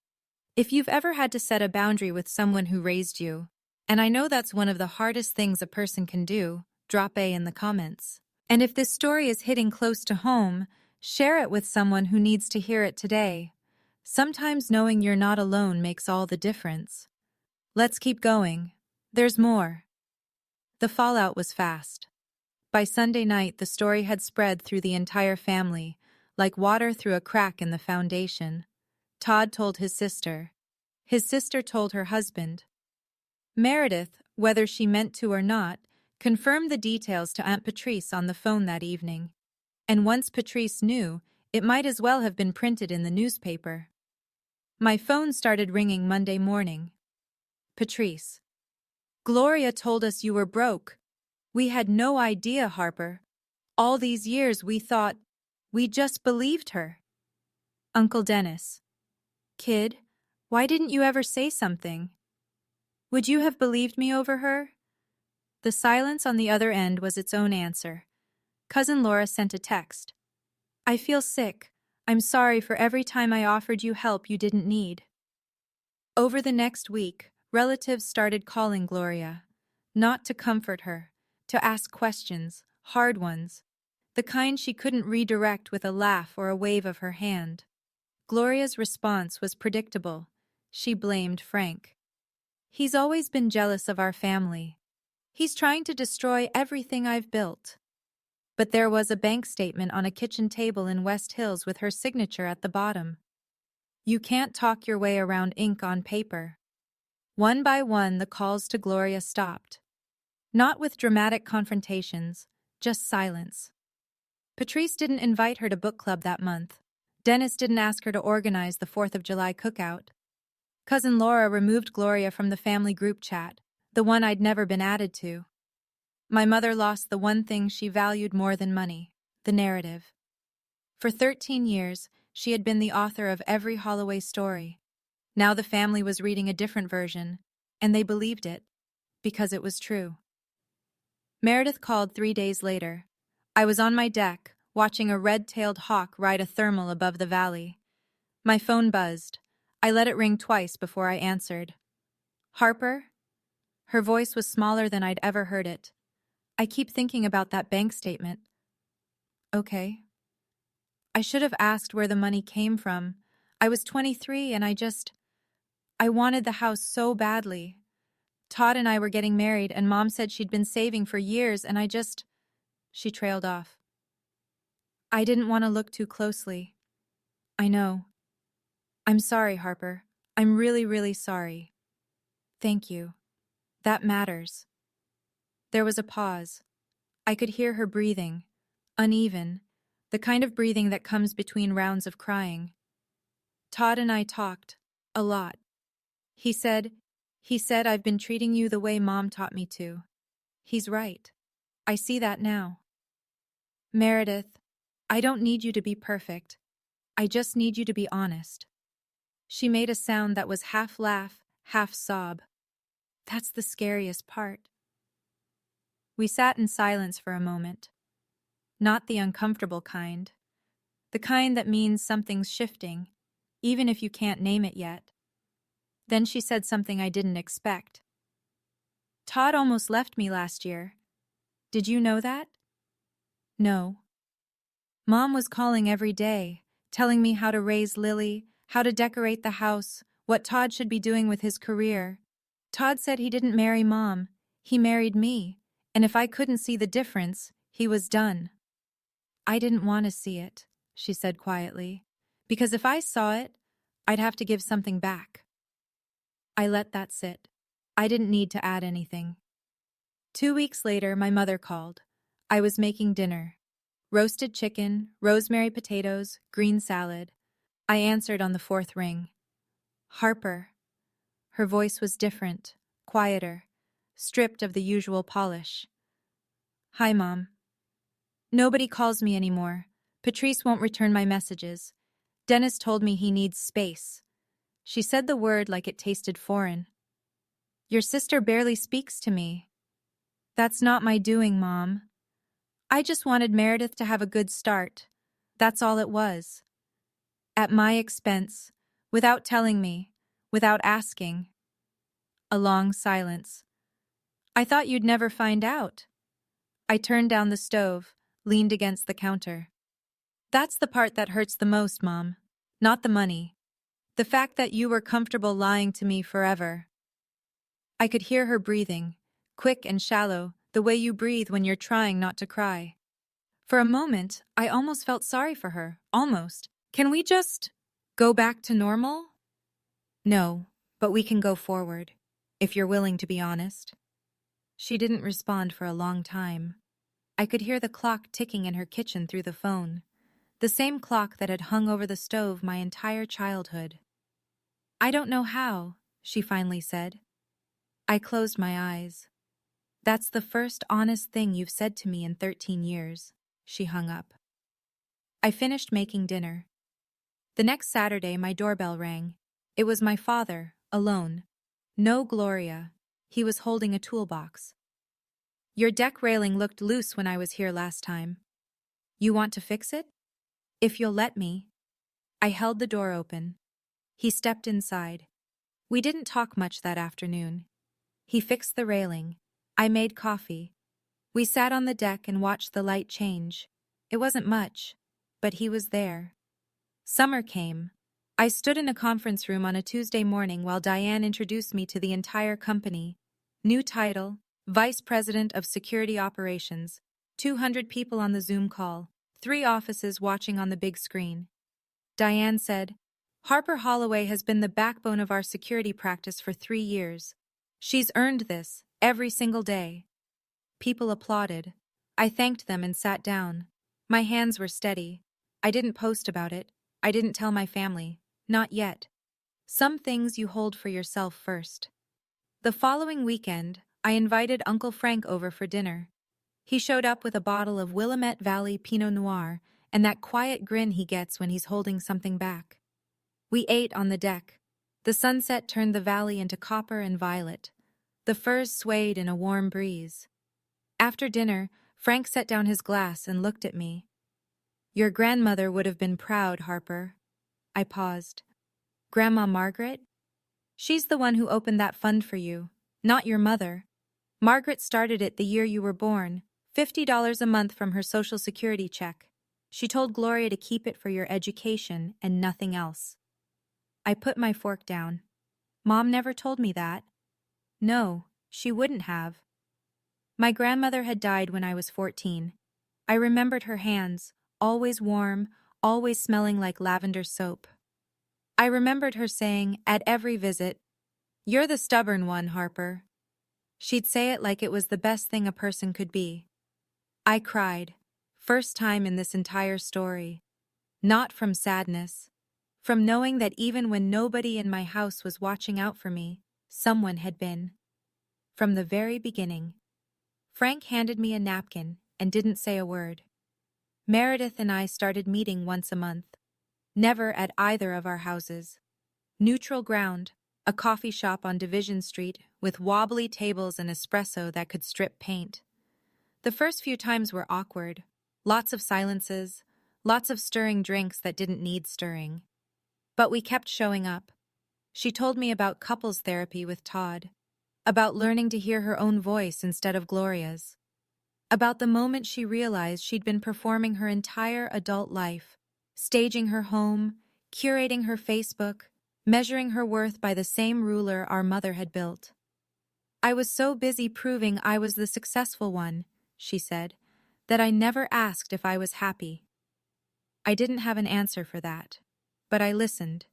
If you've ever had to set a boundary with someone who raised you, and I know that's one of the hardest things a person can do, drop A in the comments. And if this story is hitting close to home, share it with someone who needs to hear it today. Sometimes knowing you're not alone makes all the difference. Let's keep going. There's more. The fallout was fast. By Sunday night, the story had spread through the entire family, like water through a crack in the foundation. Todd told his sister. His sister told her husband. Meredith, whether she meant to or not, confirmed the details to Aunt Patrice on the phone that evening. And once Patrice knew, it might as well have been printed in the newspaper. My phone started ringing Monday morning. Patrice. Gloria told us you were broke. We had no idea, Harper. All these years we thought, we just believed her. Uncle Dennis. Kid, why didn't you ever say something? Would you have believed me over her? The silence on the other end was its own answer. Cousin Laura sent a text. I feel sick. I'm sorry for every time I offered you help you didn't need. Over the next week, relatives started calling Gloria. Not to comfort her, to ask questions, hard ones, the kind she couldn't redirect with a laugh or a wave of her hand. Gloria's response was predictable. She blamed Frank. He's always been jealous of our family. He's trying to destroy everything I've built. But there was a bank statement on a kitchen table in West Hills with her signature at the bottom. You can't talk your way around ink on paper. One by one, the calls to Gloria stopped. Not with dramatic confrontations, just silence. Patrice didn't invite her to book club that month. Dennis didn't ask her to organize the 4th of July cookout. Cousin Laura removed Gloria from the family group chat, the one I'd never been added to. My mother lost the one thing she valued more than money, the narrative. For 13 years, she had been the author of every Holloway story. Now the family was reading a different version, and they believed it, because it was true. Meredith called 3 days later. I was on my deck, watching a red-tailed hawk ride a thermal above the valley. My phone buzzed. I let it ring twice before I answered. Harper? Her voice was smaller than I'd ever heard it. I keep thinking about that bank statement. Okay. I should have asked where the money came from. I was 23 and I wanted the house so badly. Todd and I were getting married and Mom said she'd been saving for years and She trailed off. I didn't want to look too closely. I know. I'm sorry, Harper. I'm really, really sorry. Thank you. That matters. There was a pause. I could hear her breathing, uneven, the kind of breathing that comes between rounds of crying. Todd and I talked, a lot. He said, I've been treating you the way Mom taught me to. He's right. I see that now. Meredith, I don't need you to be perfect. I just need you to be honest. She made a sound that was half laugh, half sob. That's the scariest part. We sat in silence for a moment. Not the uncomfortable kind. The kind that means something's shifting, even if you can't name it yet. Then she said something I didn't expect. Todd almost left me last year. Did you know that? No. Mom was calling every day, telling me how to raise Lily, how to decorate the house, what Todd should be doing with his career. Todd said he didn't marry Mom, he married me, and if I couldn't see the difference, he was done. I didn't want to see it, she said quietly, because if I saw it, I'd have to give something back. I let that sit. I didn't need to add anything. 2 weeks later, my mother called. I was making dinner. Roasted chicken, rosemary potatoes, green salad. I answered on the 4th ring. Harper. Her voice was different, quieter, stripped of the usual polish. Hi, Mom. Nobody calls me anymore. Patrice won't return my messages. Dennis told me he needs space. She said the word like it tasted foreign. Your sister barely speaks to me. That's not my doing, Mom. I just wanted Meredith to have a good start. That's all it was. At my expense, without telling me, without asking. A long silence. I thought you'd never find out. I turned down the stove, leaned against the counter. That's the part that hurts the most, Mom. Not the money. The fact that you were comfortable lying to me forever. I could hear her breathing, quick and shallow, the way you breathe when you're trying not to cry. For a moment, I almost felt sorry for her. Almost. Can we just go back to normal? No, but we can go forward, if you're willing to be honest. She didn't respond for a long time. I could hear the clock ticking in her kitchen through the phone, the same clock that had hung over the stove my entire childhood. I don't know how, she finally said. I closed my eyes. That's the first honest thing you've said to me in 13 years, she hung up. I finished making dinner. The next Saturday, my doorbell rang. It was my father, alone. No Gloria. He was holding a toolbox. Your deck railing looked loose when I was here last time. You want to fix it? If you'll let me. I held the door open. He stepped inside. We didn't talk much that afternoon. He fixed the railing. I made coffee. We sat on the deck and watched the light change. It wasn't much, but he was there. Summer came. I stood in a conference room on a Tuesday morning while Diane introduced me to the entire company. New title, Vice President of Security Operations, 200 people on the Zoom call, 3 offices watching on the big screen. Diane said, Harper Holloway has been the backbone of our security practice for 3 years. She's earned this, every single day. People applauded. I thanked them and sat down. My hands were steady. I didn't post about it. I didn't tell my family. Not yet. Some things you hold for yourself first. The following weekend, I invited Uncle Frank over for dinner. He showed up with a bottle of Willamette Valley Pinot Noir and that quiet grin he gets when he's holding something back. We ate on the deck. The sunset turned the valley into copper and violet. The firs swayed in a warm breeze. After dinner, Frank set down his glass and looked at me. Your grandmother would have been proud, Harper. I paused. Grandma Margaret? She's the one who opened that fund for you, not your mother. Margaret started it the year you were born, $50 a month from her Social Security check. She told Gloria to keep it for your education and nothing else. I put my fork down. Mom never told me that. No, she wouldn't have. My grandmother had died when I was 14. I remembered her hands, always warm, always smelling like lavender soap. I remembered her saying, at every visit, "You're the stubborn one, Harper." She'd say it like it was the best thing a person could be. I cried, first time in this entire story. Not from sadness, from knowing that even when nobody in my house was watching out for me, someone had been. From the very beginning. Frank handed me a napkin and didn't say a word. Meredith and I started meeting once a month. Never at either of our houses. Neutral ground, a coffee shop on Division Street with wobbly tables and espresso that could strip paint. The first few times were awkward. Lots of silences, lots of stirring drinks that didn't need stirring. But we kept showing up. She told me about couples therapy with Todd, about learning to hear her own voice instead of Gloria's, about the moment she realized she'd been performing her entire adult life, staging her home, curating her Facebook, measuring her worth by the same ruler our mother had built. I was so busy proving I was the successful one, she said, that I never asked if I was happy. I didn't have an answer for that, but I listened,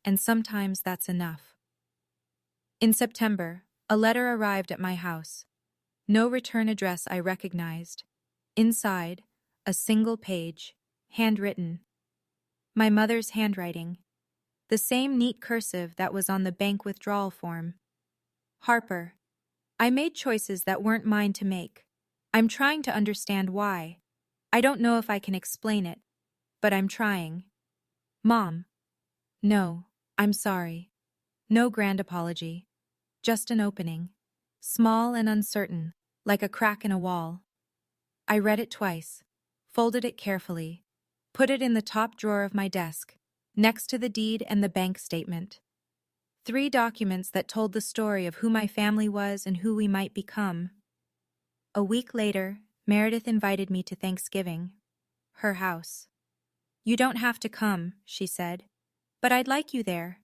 and sometimes that's enough. In September, a letter arrived at my house. No return address I recognized. Inside, a single page, handwritten. My mother's handwriting. The same neat cursive that was on the bank withdrawal form. Harper, I made choices that weren't mine to make. I'm trying to understand why. I don't know if I can explain it, but I'm trying. Mom. No, I'm sorry. No grand apology. Just an opening. Small and uncertain, like a crack in a wall. I read it twice, folded it carefully, put it in the top drawer of my desk, next to the deed and the bank statement. 3 documents that told the story of who my family was and who we might become. A week later, Meredith invited me to Thanksgiving. Her house. You don't have to come, she said, but I'd like you there.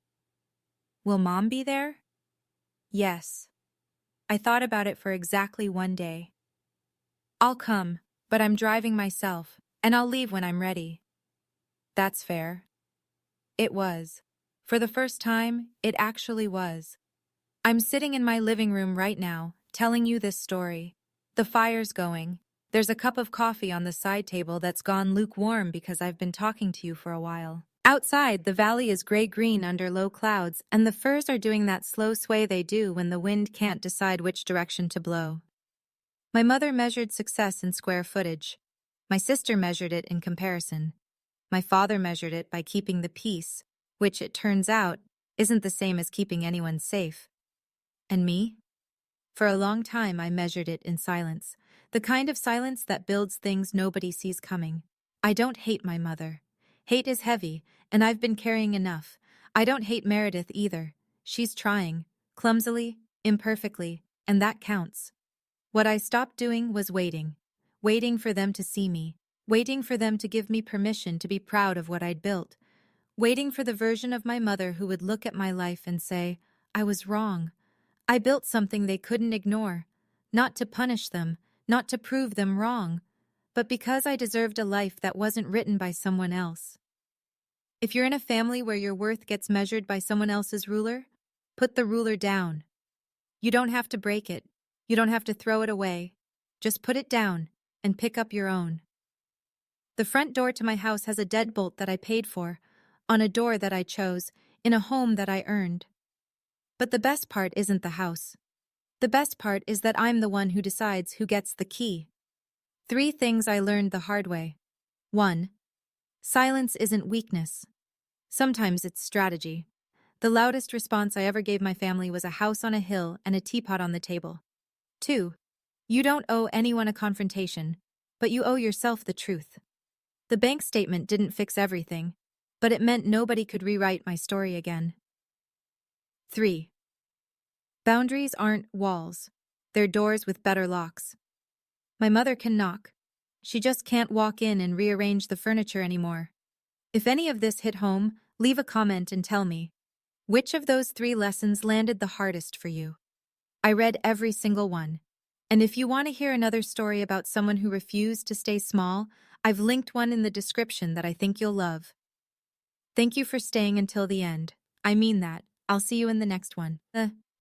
Will Mom be there? Yes. I thought about it for exactly 1 day. I'll come, but I'm driving myself, and I'll leave when I'm ready. That's fair. It was. For the first time, it actually was. I'm sitting in my living room right now, telling you this story. The fire's going. There's a cup of coffee on the side table that's gone lukewarm because I've been talking to you for a while. Outside, the valley is gray-green under low clouds, and the firs are doing that slow sway they do when the wind can't decide which direction to blow. My mother measured success in square footage. My sister measured it in comparison. My father measured it by keeping the peace, which, it turns out, isn't the same as keeping anyone safe. And me? For a long time, I measured it in silence, the kind of silence that builds things nobody sees coming. I don't hate my mother. Hate is heavy, and I've been carrying enough. I don't hate Meredith either. She's trying, clumsily, imperfectly, and that counts. What I stopped doing was waiting. Waiting for them to see me. Waiting for them to give me permission to be proud of what I'd built. waiting for the version of my mother who would look at my life and say, I was wrong. I built something they couldn't ignore, not to punish them, not to prove them wrong, but because I deserved a life that wasn't written by someone else. If you're in a family where your worth gets measured by someone else's ruler, put the ruler down. You don't have to break it. You don't have to throw it away. Just put it down and pick up your own. The front door to my house has a deadbolt that I paid for, on a door that I chose, in a home that I earned. But the best part isn't the house. The best part is that I'm the one who decides who gets the key. 3 things I learned the hard way. 1. Silence isn't weakness. Sometimes it's strategy. The loudest response I ever gave my family was a house on a hill and a teapot on the table. 2. You don't owe anyone a confrontation, but you owe yourself the truth. The bank statement didn't fix everything, but it meant nobody could rewrite my story again. 3. Boundaries aren't walls. They're doors with better locks. My mother can knock. She just can't walk in and rearrange the furniture anymore. If any of this hit home, leave a comment and tell me, which of those 3 lessons landed the hardest for you? I read every single one. And if you want to hear another story about someone who refused to stay small, I've linked one in the description that I think you'll love. Thank you for staying until the end. I mean that. I'll see you in the next one.